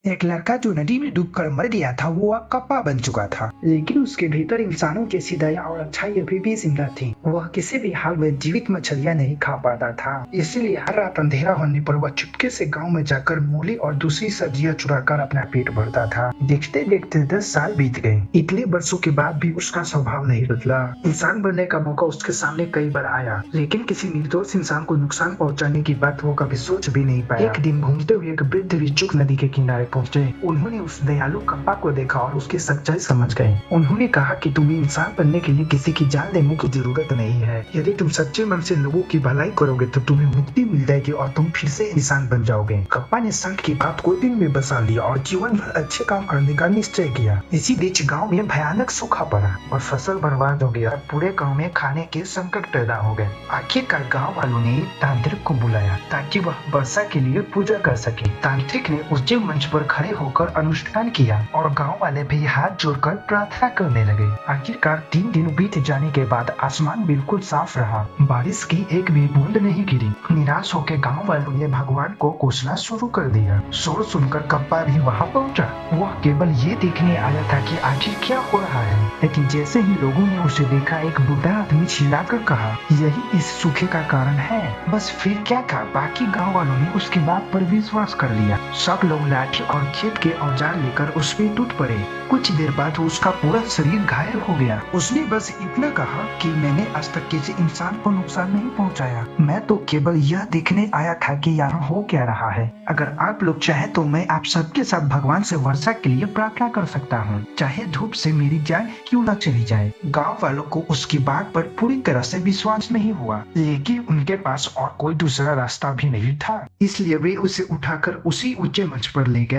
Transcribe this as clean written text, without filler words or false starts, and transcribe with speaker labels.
Speaker 1: एक लड़का जो नदी में डूबकर मर गया था वो अब कप्पा बन चुका था, लेकिन उसके भीतर इंसानों जैसी दया और अच्छाई अभी भी जिंदा थी। वह किसी भी हाल में जीवित मछलियां नहीं खा पाता था, इसीलिए हर रात अंधेरा होने पर वह चुपके से गांव में जाकर मूली और दूसरी सब्जियां चुराकर अपना पेट भरता था। देखते देखते 10 साल बीत गए। इतने वर्षों के बाद भी उसका स्वभाव नहीं बदला। इंसान बनने का मौका उसके सामने कई बार आया, लेकिन किसी निर्दोष इंसान को नुकसान पहुंचाने की बात वो कभी सोच भी नहीं पाया। एक दिन घूमते हुए एक वृद्ध भिक्षुक नदी के किनारे पहुंचे। उन्होंने उस दयालु कप्पा को देखा और उसकी सच्चाई समझ गए। उन्होंने कहा कि तुम्हें इंसान बनने के लिए किसी की जान लेने की जरूरत नहीं है। यदि तुम सच्चे मन से लोगों की भलाई करोगे तो तुम्हें मुक्ति मिल जाएगी और तुम फिर से इंसान बन जाओगे। कप्पा ने संत की बात को दिल में बसा लिया और जीवन भर अच्छे काम करने का निश्चय किया। इसी बीच गाँव में भयानक सूखा पड़ा और फसल बर्बाद हो गया। पूरे गाँव में खाने के संकट पैदा हो गए। आखिरकार गाँव वालों ने एक तांत्रिक को बुलाया ताकि वह वर्षा के लिए पूजा कर सके। तांत्रिक ने ऊंचे मंच पर खड़े होकर अनुष्ठान किया और गांव वाले भी हाथ जोड़कर प्रार्थना करने लगे। आखिरकार 3 दिन बीत जाने के बाद आसमान बिल्कुल साफ रहा। बारिश की एक भी बूंद नहीं गिरी। निराश होकर गांव वालों ने भगवान को कोसना शुरू कर दिया। शोर सुनकर कप्पा भी वहां पहुंचा। वह केवल ये देखने आया था कि आखिर क्या हो रहा है, लेकिन जैसे ही लोगों ने उसे देखा एक बूढ़ा आदमी चिल्लाकर कहा, यही इस सूखे का कारण है। बस फिर क्या था, बाकी गाँव वालों ने उसकी बात पर विश्वास कर लिया। सब लोग लाठी और खेत के औजार लेकर उस पे टूट पड़े। कुछ देर बाद उसका पूरा शरीर घायल हो गया। उसने बस इतना कहा कि मैंने आज तक किसी इंसान को नुकसान नहीं पहुंचाया। मैं तो केवल यह देखने आया था कि यहाँ हो क्या रहा है। अगर आप लोग चाहे तो मैं आप सबके साथ भगवान से वर्षा के लिए प्रार्थना कर सकता हूँ, चाहे धूप से मेरी जान क्यों न चली जाए। गाँव वालों को उसकी बात पर पूरी तरह से विश्वास नहीं हुआ, लेकिन उनके पास और कोई दूसरा रास्ता भी नहीं था। इसलिए वे उसे उठाकर उसी ऊंचे मंच पर ले गए